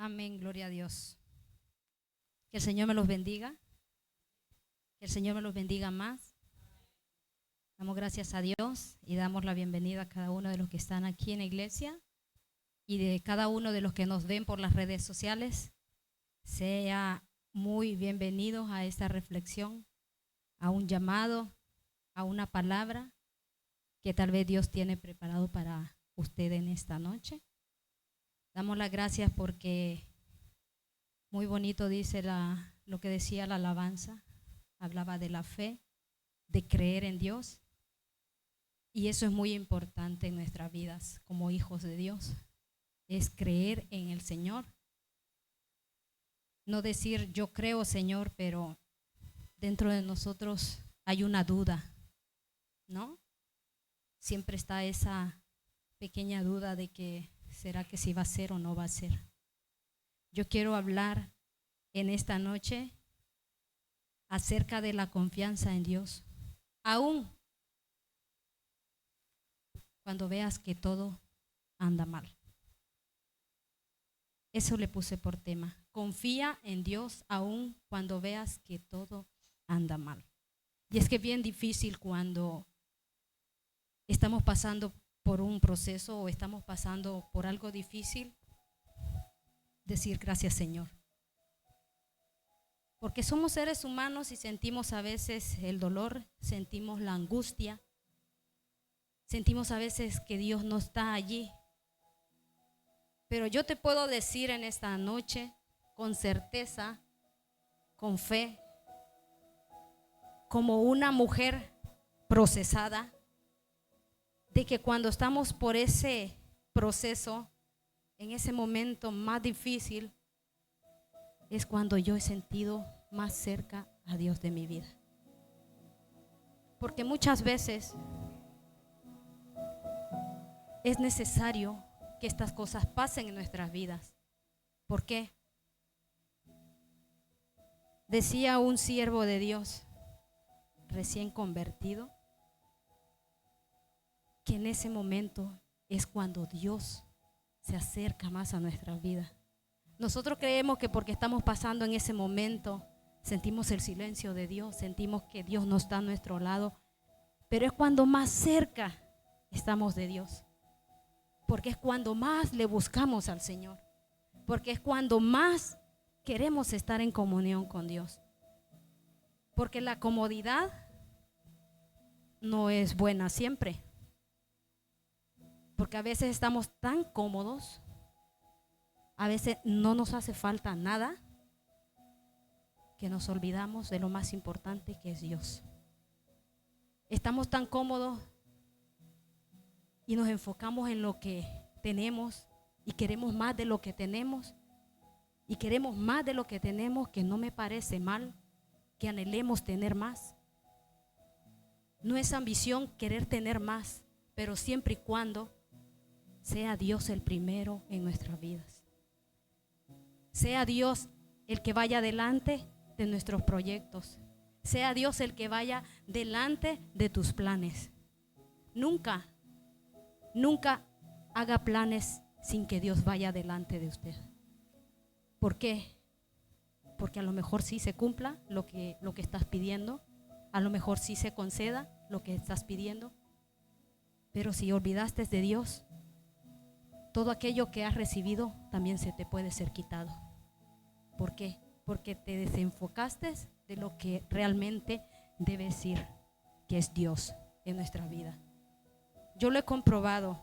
Amén, gloria a Dios. Que el Señor me los bendiga. Que el Señor me los bendiga más. Damos gracias a Dios y damos la bienvenida a cada uno de los que están aquí en la iglesia y de cada uno de los que nos ven por las redes sociales. Sea muy bienvenidos a esta reflexión, a un llamado, a una palabra que tal vez Dios tiene preparado para usted en esta noche. Damos las gracias porque muy bonito dice lo que decía la alabanza. Hablaba de la fe, de creer en Dios. Y eso es muy importante en nuestras vidas como hijos de Dios. Es creer en el Señor. No decir yo creo, Señor, pero dentro de nosotros hay una duda, ¿no? Siempre está esa pequeña duda de que ¿será que sí va a ser o no va a ser? Yo quiero hablar en esta noche acerca de la confianza en Dios. Aún cuando veas que todo anda mal. Eso le puse por tema. Confía en Dios aún cuando veas que todo anda mal. Y es que es bien difícil cuando estamos pasando por un proceso o estamos pasando por algo difícil, decir gracias, Señor. Porque somos seres humanos y sentimos a veces el dolor, sentimos la angustia, sentimos a veces que Dios no está allí. Pero yo te puedo decir en esta noche, con certeza, con fe, como una mujer procesada, de que cuando estamos por ese proceso, en ese momento más difícil, es cuando yo he sentido más cerca a Dios de mi vida. Porque muchas veces es necesario que estas cosas pasen en nuestras vidas. ¿Por qué? Decía un siervo de Dios recién convertido que en ese momento es cuando Dios se acerca más a nuestras vidas. Nosotros creemos que porque estamos pasando en ese momento sentimos el silencio de Dios, sentimos que Dios no está a nuestro lado, pero es cuando más cerca estamos de Dios. Porque es cuando más le buscamos al Señor. Porque es cuando más queremos estar en comunión con Dios. Porque la comodidad no es buena siempre. Porque a veces estamos tan cómodos, a veces no nos hace falta nada, que nos olvidamos de lo más importante que es Dios. Estamos tan cómodos y nos enfocamos en lo que tenemos y queremos más de lo que tenemos y queremos más de lo que tenemos, que no me parece mal que anhelemos tener más. No es ambición querer tener más, pero siempre y cuando sea Dios el primero en nuestras vidas. Sea Dios el que vaya delante de nuestros proyectos. Sea Dios el que vaya delante de tus planes. Nunca haga planes sin que Dios vaya delante de usted. ¿Por qué? Porque a lo mejor sí se cumpla lo que estás pidiendo, a lo mejor sí se conceda lo que estás pidiendo, pero si olvidaste de Dios, todo aquello que has recibido también se te puede ser quitado. ¿Por qué? Porque te desenfocaste de lo que realmente debe decir que es Dios en nuestra vida. Yo lo he comprobado,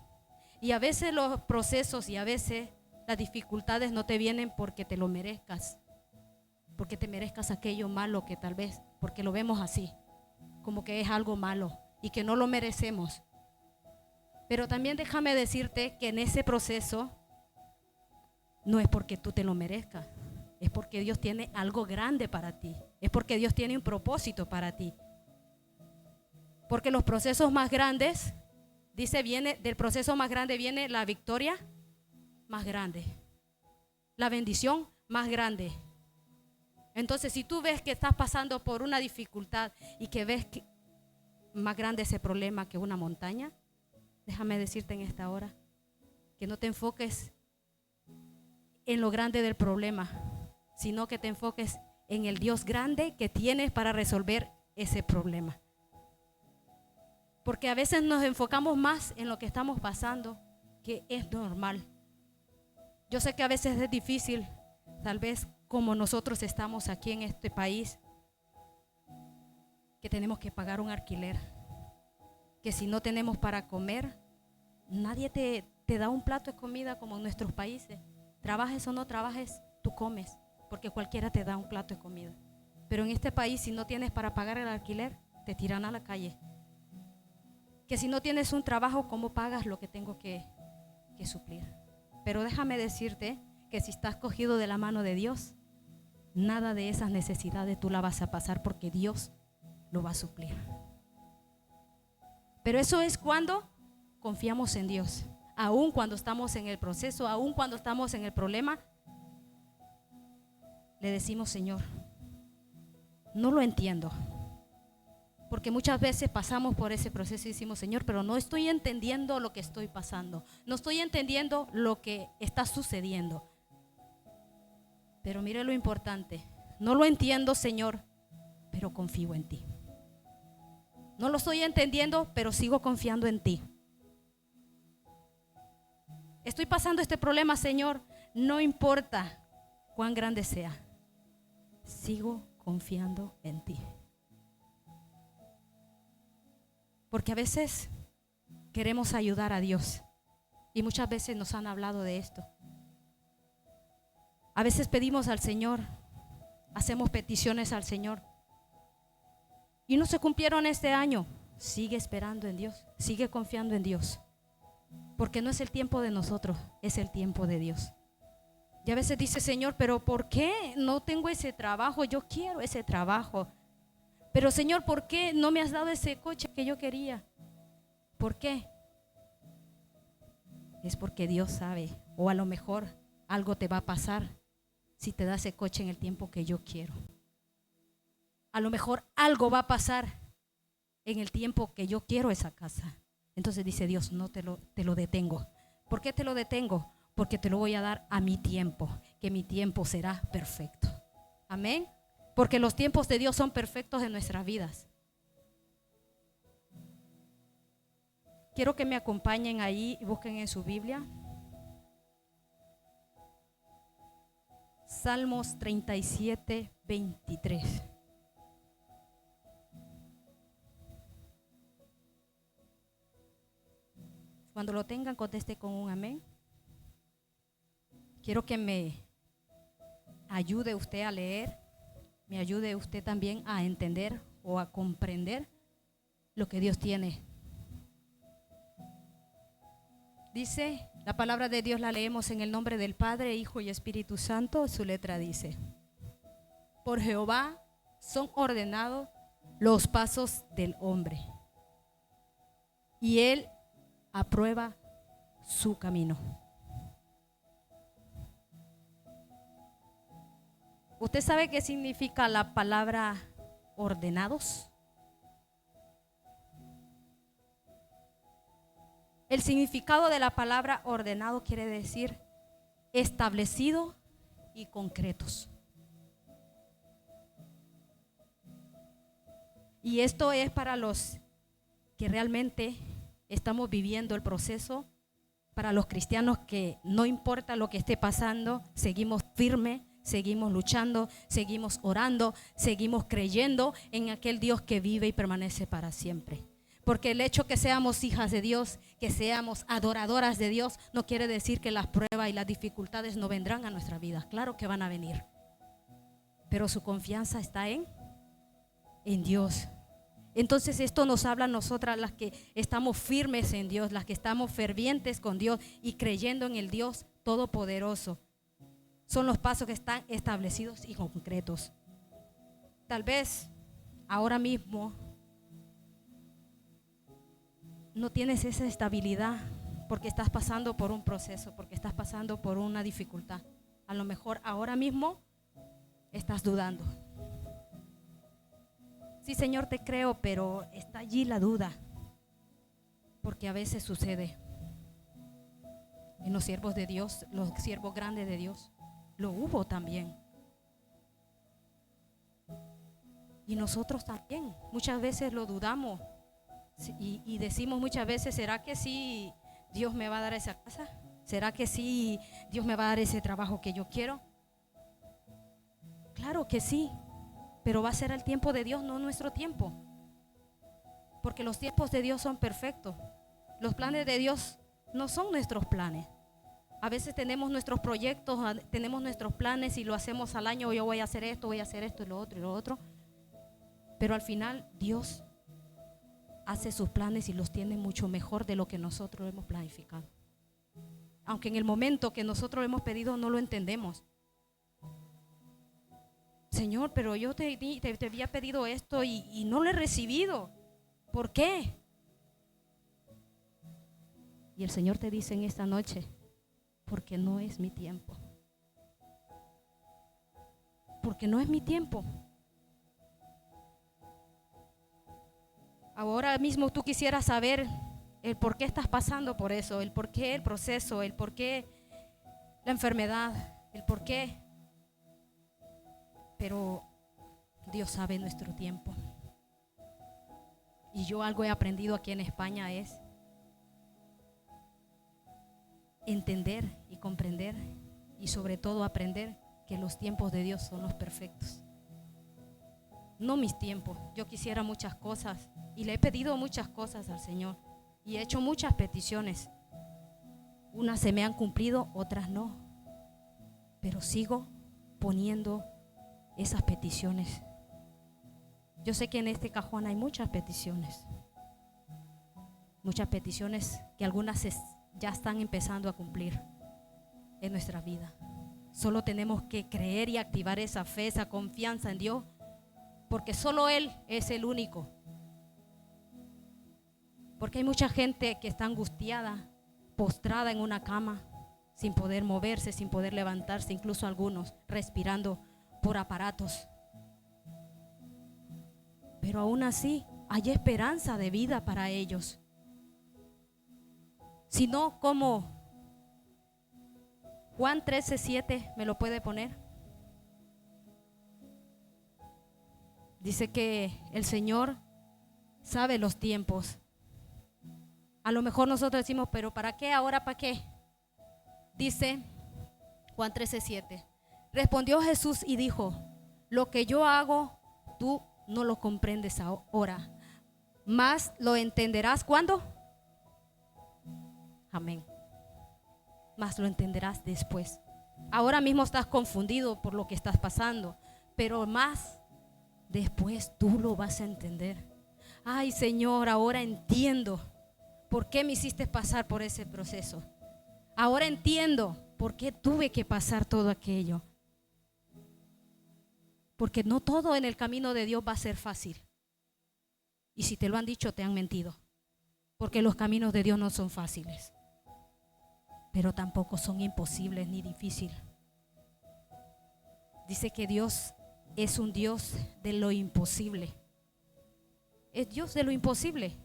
y a veces los procesos y a veces las dificultades no te vienen porque te lo merezcas, porque te merezcas aquello malo que tal vez, porque lo vemos así, como que es algo malo y que no lo merecemos. Pero también déjame decirte que en ese proceso no es porque tú te lo merezcas, es porque Dios tiene algo grande para ti, es porque Dios tiene un propósito para ti. Porque los procesos más grandes, dice, del proceso más grande viene la victoria más grande, la bendición más grande. Entonces, si tú ves que estás pasando por una dificultad y que ves que más grande ese problema que una montaña, déjame decirte en esta hora que no te enfoques en lo grande del problema, sino que te enfoques en el Dios grande que tienes para resolver ese problema. Porque a veces nos enfocamos más en lo que estamos pasando, que es normal. Yo sé que a veces es difícil, tal vez como nosotros estamos aquí en este país, que tenemos que pagar un alquiler, que si no tenemos para comer, nadie te da un plato de comida como en nuestros países. Trabajes o no trabajes, tú comes, porque cualquiera te da un plato de comida. Pero en este país, si no tienes para pagar el alquiler, te tiran a la calle. Que si no tienes un trabajo, ¿cómo pagas lo que tengo que suplir? Pero déjame decirte que si estás cogido de la mano de Dios, nada de esas necesidades tú la vas a pasar, porque Dios lo va a suplir. Pero eso es cuando confiamos en Dios. Aún cuando estamos en el proceso, aún cuando estamos en el problema, le decimos: Señor, no lo entiendo. Porque muchas veces pasamos por ese proceso y decimos: Señor, pero no estoy entendiendo lo que estoy pasando. No estoy entendiendo lo que está sucediendo. Pero mire lo importante: no lo entiendo, Señor, pero confío en ti. No lo estoy entendiendo, pero sigo confiando en ti. Estoy pasando este problema, Señor, no importa cuán grande sea, sigo confiando en ti. Porque a veces queremos ayudar a Dios y muchas veces nos han hablado de esto. A veces pedimos al Señor, hacemos peticiones al Señor y no se cumplieron este año. Sigue esperando en Dios, sigue confiando en Dios, porque no es el tiempo de nosotros, es el tiempo de Dios. Y a veces dice: Señor, pero ¿por qué no tengo ese trabajo? Yo quiero ese trabajo. Pero Señor, ¿por qué no me has dado ese coche que yo quería? ¿Por qué? Es porque Dios sabe, o a lo mejor algo te va a pasar si te da ese coche en el tiempo que yo quiero. A lo mejor algo va a pasar en el tiempo que yo quiero esa casa. Entonces dice Dios: no te lo detengo. ¿Por qué te lo detengo? Porque te lo voy a dar a mi tiempo, que mi tiempo será perfecto. Amén. Porque los tiempos de Dios son perfectos en nuestras vidas. Quiero que me acompañen ahí y busquen en su Biblia Salmos 37, 23. Cuando lo tengan, conteste con un amén. Quiero que me ayude usted a leer, me ayude usted también a entender o a comprender lo que Dios tiene. Dice, la palabra de Dios la leemos en el nombre del Padre, Hijo y Espíritu Santo. Su letra dice: por Jehová son ordenados los pasos del hombre, y Él aprueba su camino. ¿Usted sabe qué significa la palabra ordenados? El significado de la palabra ordenado quiere decir establecido y concretos. Y esto es para los que realmente estamos viviendo el proceso, para los cristianos que no importa lo que esté pasando, seguimos firmes, seguimos luchando, seguimos orando, seguimos creyendo en aquel Dios que vive y permanece para siempre. Porque el hecho que seamos hijas de Dios, que seamos adoradoras de Dios, no quiere decir que las pruebas y las dificultades no vendrán a nuestra vida. Claro que van a venir, pero su confianza está en Dios. Entonces esto nos habla a nosotras, las que estamos firmes en Dios, las que estamos fervientes con Dios y creyendo en el Dios Todopoderoso. Son los pasos que están establecidos y concretos. Tal vez ahora mismo no tienes esa estabilidad porque estás pasando por un proceso, porque estás pasando por una dificultad. A lo mejor ahora mismo estás dudando. Sí, Señor, te creo, pero está allí la duda, porque a veces sucede en los siervos de Dios, los siervos grandes de Dios. lo hubo también. Y nosotros también muchas veces lo dudamos y decimos muchas veces, ¿será que sí Dios me va a dar esa casa? ¿Será que sí Dios me va a dar ese trabajo que yo quiero? Claro que sí, pero va a ser el tiempo de Dios, no nuestro tiempo. Porque los tiempos de Dios son perfectos. Los planes de Dios no son nuestros planes. A veces tenemos nuestros proyectos, tenemos nuestros planes y lo hacemos al año. Yo voy a hacer esto y lo otro y lo otro. Pero al final Dios hace sus planes y los tiene mucho mejor de lo que nosotros hemos planificado. Aunque en el momento que nosotros hemos pedido no lo entendemos. Señor, pero yo te había pedido esto y no lo he recibido. ¿Por qué? Y el Señor te dice en esta noche, porque no es mi tiempo. Porque no es mi tiempo. Ahora mismo tú quisieras saber el por qué estás pasando por eso, el por qué el proceso, el por qué la enfermedad, el por qué. Pero Dios sabe nuestro tiempo. Y yo algo he aprendido aquí en España es entender y comprender y sobre todo aprender que los tiempos de Dios son los perfectos. No mis tiempos. Yo quisiera muchas cosas y le he pedido muchas cosas al Señor y he hecho muchas peticiones. Unas se me han cumplido, otras no. Pero sigo poniendo esas peticiones. Yo sé que en este cajón hay muchas peticiones que algunas ya están empezando a cumplir en nuestra vida. Solo tenemos que creer y activar esa fe, esa confianza en Dios, porque solo Él es el único. Porque hay mucha gente que está angustiada, postrada en una cama, sin poder moverse, sin poder levantarse, incluso algunos respirando por aparatos. Pero aún así hay esperanza de vida para ellos. Si no, como Juan 13:7, ¿me lo puede poner? Dice que el Señor sabe los tiempos. A lo mejor nosotros decimos, pero ¿para qué? ¿Ahora para qué? Dice Juan 13:7. Respondió Jesús y dijo, lo que yo hago, tú no lo comprendes ahora, mas lo entenderás ¿cuándo? Amén. Mas lo entenderás después. Ahora mismo estás confundido por lo que estás pasando, pero más después tú lo vas a entender. Ay, Señor, ahora entiendo por qué me hiciste pasar por ese proceso. Ahora entiendo por qué tuve que pasar todo aquello. Porque no todo en el camino de Dios va a ser fácil. Y si te lo han dicho, te han mentido. Porque los caminos de Dios no son fáciles, pero tampoco son imposibles ni difíciles. Dice que Dios es un Dios de lo imposible. Es Dios de lo imposible.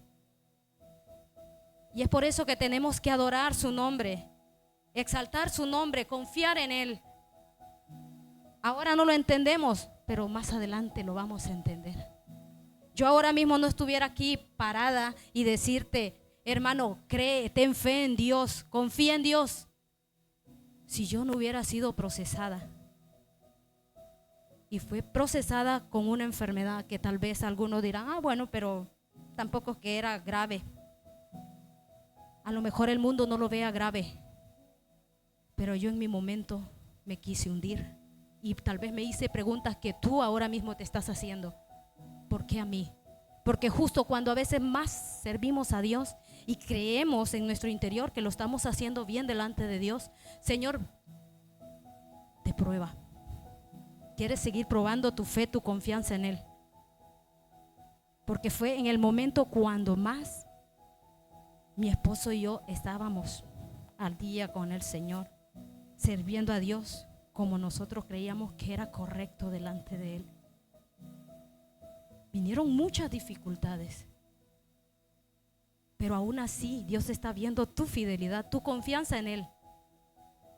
Y es por eso que tenemos que adorar su nombre, exaltar su nombre, confiar en Él. Ahora no lo entendemos, pero más adelante lo vamos a entender. Yo ahora mismo no estuviera aquí parada y decirte, hermano, cree, ten fe en Dios, confía en Dios, si yo no hubiera sido procesada. Y fue procesada con una enfermedad que tal vez algunos dirán, bueno, pero tampoco es que era grave. A lo mejor el mundo no lo vea grave, pero yo en mi momento me quise hundir y tal vez me hice preguntas que tú ahora mismo te estás haciendo. ¿Por qué a mí? Porque justo cuando a veces más servimos a Dios y creemos en nuestro interior que lo estamos haciendo bien delante de Dios, Señor, te prueba. ¿Quieres seguir probando tu fe, tu confianza en Él? Porque fue en el momento cuando más mi esposo y yo estábamos al día con el Señor, sirviendo a Dios como nosotros creíamos que era correcto delante de Él. Vinieron muchas dificultades, pero aún así Dios está viendo tu fidelidad, tu confianza en Él,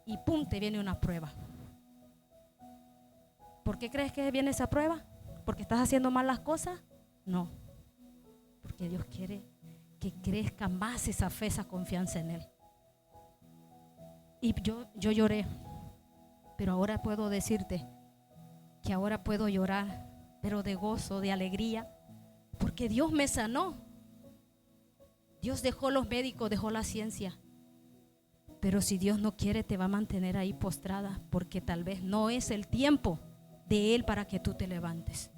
y pum, te viene una prueba. ¿Por qué crees que viene esa prueba? ¿Porque estás haciendo mal las cosas? No, porque Dios quiere que crezca más esa fe, esa confianza en Él. Y yo lloré, pero ahora puedo decirte que ahora puedo llorar, pero de gozo, de alegría, porque Dios me sanó. Dios dejó los médicos, dejó la ciencia. Pero si Dios no quiere, te va a mantener ahí postrada, porque tal vez no es el tiempo de Él para que tú te levantes.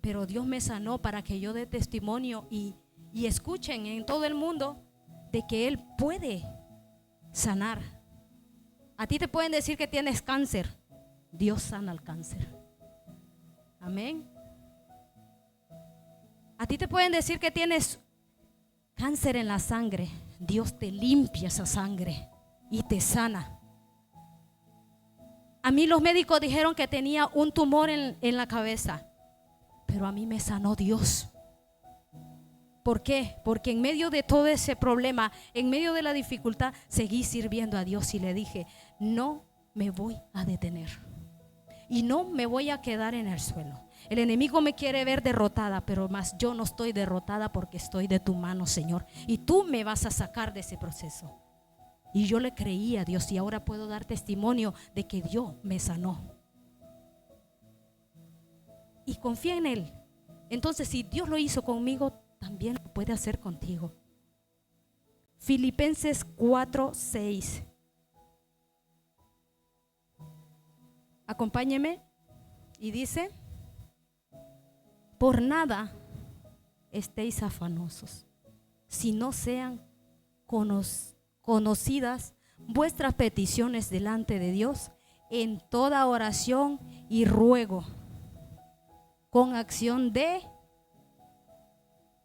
Pero Dios me sanó para que yo dé testimonio y escuchen en todo el mundo de que Él puede sanar. A ti te pueden decir que tienes cáncer, Dios sana el cáncer. Amén. A ti te pueden decir que tienes cáncer en la sangre, Dios te limpia esa sangre y te sana. A mí los médicos dijeron que tenía un tumor en la cabeza, pero a mí me sanó Dios. ¿Por qué? Porque en medio de todo ese problema, en medio de la dificultad, seguí sirviendo a Dios y le dije, no me voy a detener y no me voy a quedar en el suelo. El enemigo me quiere ver derrotada, pero más yo no estoy derrotada porque estoy de tu mano, Señor, y tú me vas a sacar de ese proceso. Y yo le creí a Dios y ahora puedo dar testimonio de que Dios me sanó. Y confía en Él. Entonces, si Dios lo hizo conmigo, también lo puede hacer contigo. Filipenses 4:6. Acompáñeme. Y dice: por nada estéis afanosos, si no sean conocidas vuestras peticiones delante de Dios en toda oración y ruego, con acción de,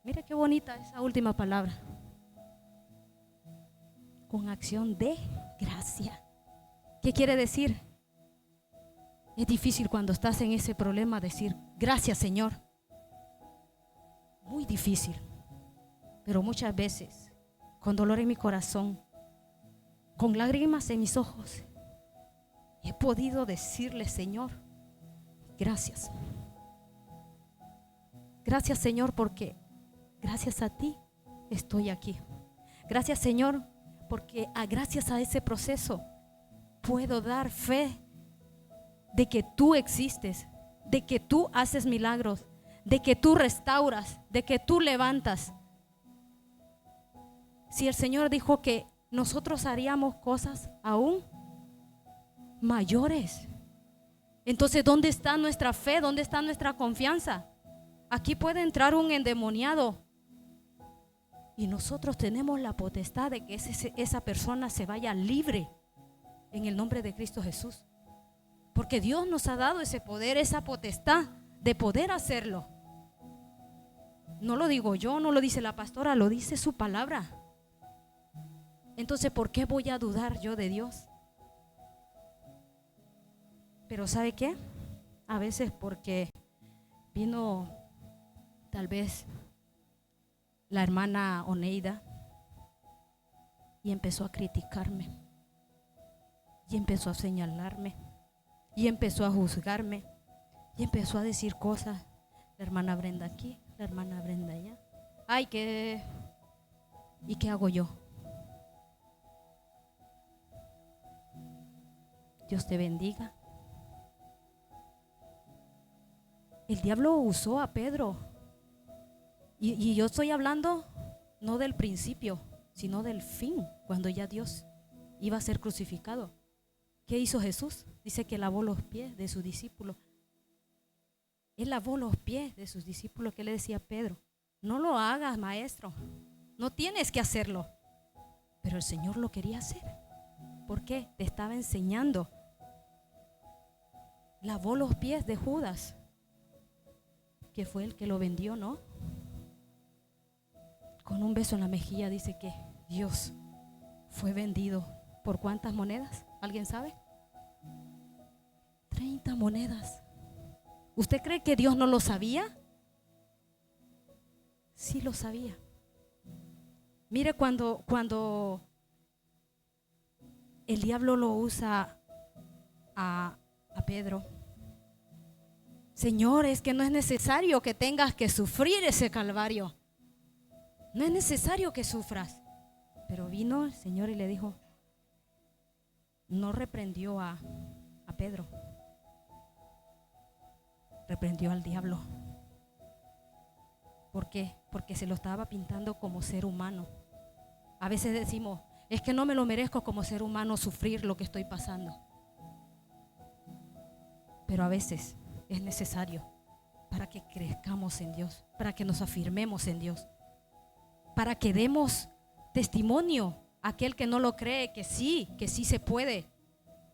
mira qué bonita esa última palabra, con acción de gracia. ¿Qué quiere decir? Es difícil cuando estás en ese problema decir gracias, Señor. Muy difícil, pero muchas veces con dolor en mi corazón, con lágrimas en mis ojos, he podido decirle, Señor, gracias. Gracias, Señor, porque gracias a ti estoy aquí. Gracias, Señor, porque gracias a ese proceso puedo dar fe de que tú existes, de que tú haces milagros, de que tú restauras, de que tú levantas. Si el Señor dijo que nosotros haríamos cosas aún mayores, entonces ¿dónde está nuestra fe? ¿Dónde está nuestra confianza? Aquí puede entrar un endemoniado y nosotros tenemos la potestad de que esa persona se vaya libre en el nombre de Cristo Jesús, porque Dios nos ha dado ese poder, esa potestad de poder hacerlo. No lo digo yo, no lo dice la pastora, lo dice su palabra. Entonces, ¿por qué voy a dudar yo de Dios? Pero ¿sabe qué? A veces porque vino tal vez la hermana Oneida y empezó a criticarme y empezó a señalarme y empezó a juzgarme y empezó a decir cosas. La hermana Brenda aquí, la hermana Brenda allá. Ay, ¿y qué hago yo? Dios te bendiga. El diablo usó a Pedro. Y yo estoy hablando no del principio, sino del fin, cuando ya Dios iba a ser crucificado. ¿Qué hizo Jesús? Dice que lavó los pies de sus discípulos. Él lavó los pies de sus discípulos. ¿Qué le decía a Pedro? No lo hagas, maestro. No tienes que hacerlo. Pero el Señor lo quería hacer. ¿Por qué? Te estaba enseñando. Lavó los pies de Judas, que fue el que lo vendió, ¿no? Con un beso en la mejilla dice que Dios fue vendido. ¿Por cuántas monedas? ¿Alguien sabe? 30 monedas. ¿Usted cree que Dios no lo sabía? Sí lo sabía. Mire, cuando el diablo lo usa a Pedro, Señor, es que no es necesario que tengas que sufrir ese calvario. No es necesario que sufras. Pero vino el Señor y le dijo, no reprendió a Pedro, reprendió al diablo. ¿Por qué? Porque se lo estaba pintando como ser humano. A veces decimos, es que no me lo merezco como ser humano sufrir lo que estoy pasando. Pero a veces es necesario para que crezcamos en Dios, para que nos afirmemos en Dios, para que demos testimonio a aquel que no lo cree, que sí se puede,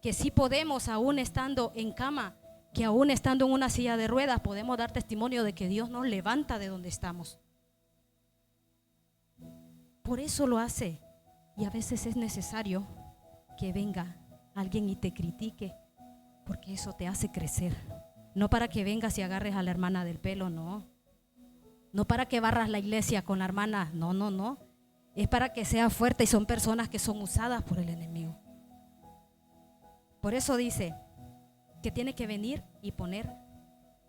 que sí podemos, aún estando en cama, que aún estando en una silla de ruedas, podemos dar testimonio de que Dios nos levanta de donde estamos. Por eso lo hace. Y a veces es necesario que venga alguien y te critique, porque eso te hace crecer. No para que vengas y agarres a la hermana del pelo, no. No para que barras la iglesia con la hermana, no. Es para que seas fuerte, y son personas que son usadas por el enemigo. Por eso dice que tiene que venir y poner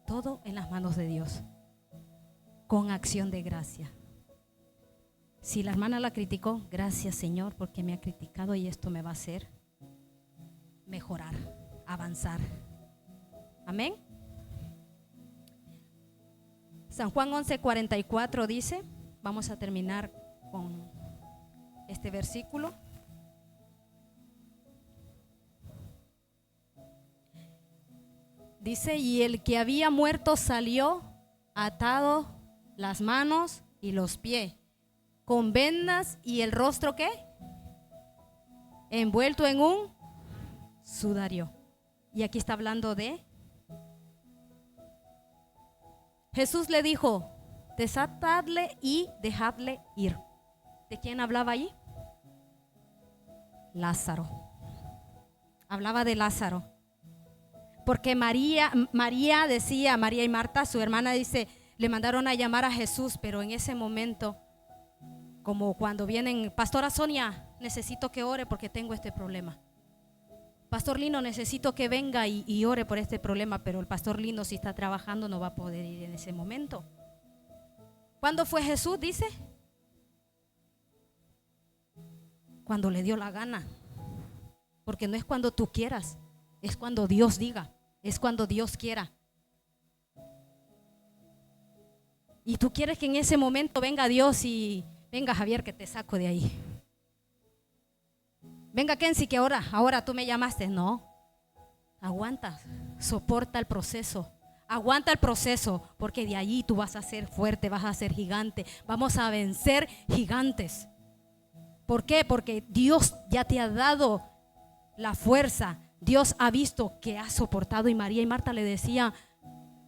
todo en las manos de Dios, con acción de gracia. Si la hermana la criticó, gracias Señor, porque me ha criticado y esto me va a hacer mejorar, avanzar. Amén. San Juan 11:44 dice, vamos a terminar con este versículo. Dice, y el que había muerto salió atado las manos y los pies, con vendas, y el rostro, ¿qué? Envuelto en un sudario. Y aquí está hablando de Jesús. Le dijo, desatadle y dejadle ir. ¿De quién hablaba ahí? Lázaro. Hablaba de Lázaro. Porque María decía, María y Marta, su hermana, dice, le mandaron a llamar a Jesús, pero en ese momento, como cuando vienen, Pastora Sonia, necesito que ore porque tengo este problema. Pastor Lino, necesito que venga y ore por este problema, pero el Pastor Lino, si está trabajando, no va a poder ir en ese momento. ¿Cuándo fue Jesús? Dice, cuando le dio la gana, porque no es cuando tú quieras, es cuando Dios diga, es cuando Dios quiera. Y tú quieres que en ese momento venga Dios y venga Javier, que te saco de ahí. Venga Kenzie, que ahora tú me llamaste. No, aguanta, soporta el proceso. Aguanta el proceso, porque de allí tú vas a ser fuerte, vas a ser gigante. Vamos a vencer gigantes. ¿Por qué? Porque Dios ya te ha dado la fuerza. Dios ha visto que has soportado. Y María y Marta le decían,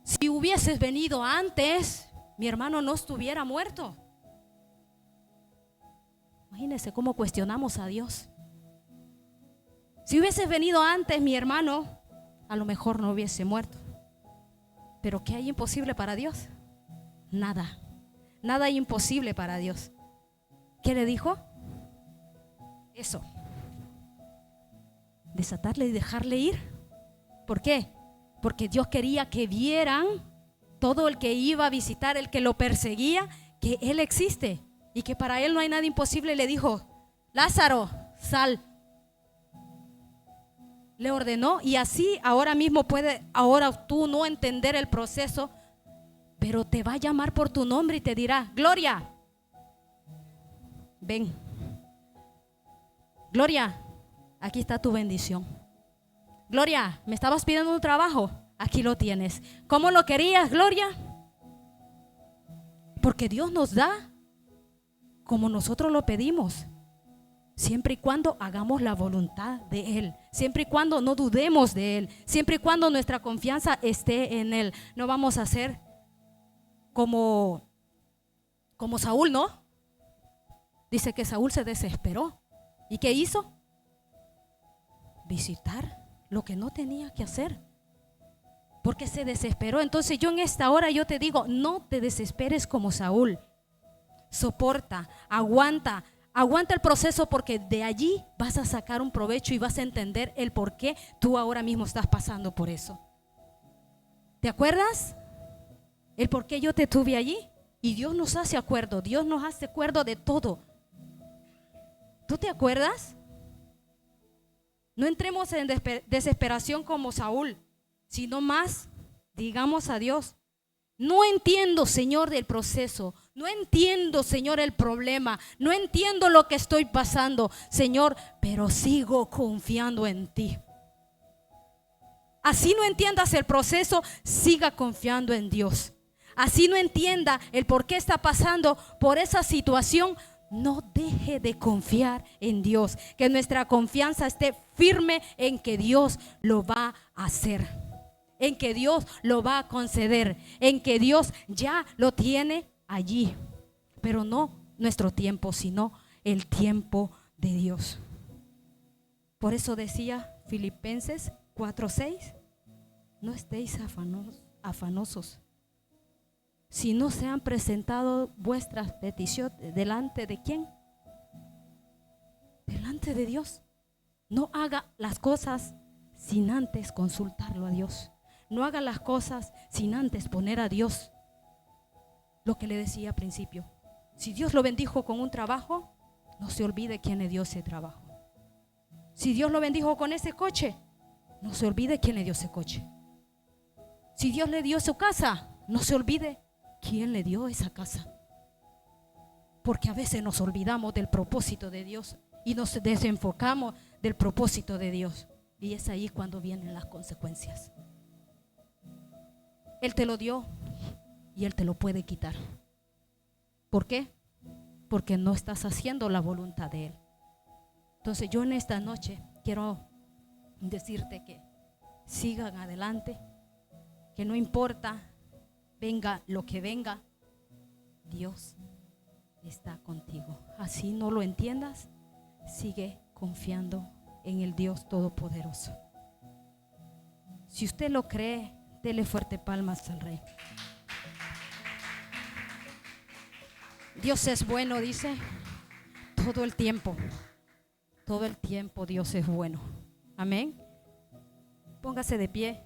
si hubieses venido antes, mi hermano no estuviera muerto. Imagínense cómo cuestionamos a Dios. Si hubieses venido antes, mi hermano a lo mejor no hubiese muerto. Pero ¿qué hay imposible para Dios? Nada. Nada hay imposible para Dios. ¿Qué le dijo? Eso. Desatarle y dejarle ir. ¿Por qué? Porque Dios quería que vieran, todo el que iba a visitar, el que lo perseguía, que Él existe y que para Él no hay nada imposible. Le dijo, Lázaro, sal. Le ordenó, y así ahora mismo puede, ahora tú no entender el proceso, pero te va a llamar por tu nombre y te dirá, Gloria, ven. Gloria, aquí está tu bendición. Gloria, me estabas pidiendo un trabajo, aquí lo tienes. ¿Cómo lo querías, Gloria? Porque Dios nos da como nosotros lo pedimos, siempre y cuando hagamos la voluntad de Él, siempre y cuando no dudemos de Él, siempre y cuando nuestra confianza esté en Él. No vamos a ser como Saúl, ¿no? Dice que Saúl se desesperó. ¿Y qué hizo? Visitar lo que no tenía que hacer, porque se desesperó. Entonces yo en esta hora yo te digo, no te desesperes como Saúl. Soporta, aguanta el proceso, porque de allí vas a sacar un provecho y vas a entender el por qué tú ahora mismo estás pasando por eso. ¿Te acuerdas? El por qué yo te tuve allí. Y Dios nos hace acuerdo. Dios nos hace acuerdo de todo. ¿Tú te acuerdas? No entremos en desesperación como Saúl, sino más digamos a Dios: no entiendo, Señor, del proceso. No entiendo, Señor, el problema. No entiendo lo que estoy pasando, Señor, pero sigo confiando en ti. Así no entiendas el proceso, siga confiando en Dios. Así no entienda el por qué está pasando por esa situación, no deje de confiar en Dios. Que nuestra confianza esté firme en que Dios lo va a hacer, en que Dios lo va a conceder, en que Dios ya lo tiene allí. Pero no nuestro tiempo, sino el tiempo de Dios. Por eso decía Filipenses 4:6, no estéis afanosos, si no se han presentado vuestras peticiones delante de ¿quién? Delante de Dios. No haga las cosas sin antes consultarlo a Dios. No haga las cosas sin antes poner a Dios. Lo que le decía al principio, si Dios lo bendijo con un trabajo, no se olvide quién le dio ese trabajo. Si Dios lo bendijo con ese coche, no se olvide quién le dio ese coche. Si Dios le dio su casa, no se olvide quién le dio esa casa. Porque a veces nos olvidamos del propósito de Dios y nos desenfocamos del propósito de Dios. Y es ahí cuando vienen las consecuencias. Él te lo dio y Él te lo puede quitar. ¿Por qué? Porque no estás haciendo la voluntad de Él. Entonces yo en esta noche quiero decirte que sigan adelante, que no importa, venga lo que venga, Dios está contigo. Así no lo entiendas, sigue confiando en el Dios Todopoderoso. Si usted lo cree, dele fuerte palmas al Rey. Dios es bueno, dice, todo el tiempo. Todo el tiempo Dios es bueno. Amén. Póngase de pie,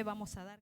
vamos a dar.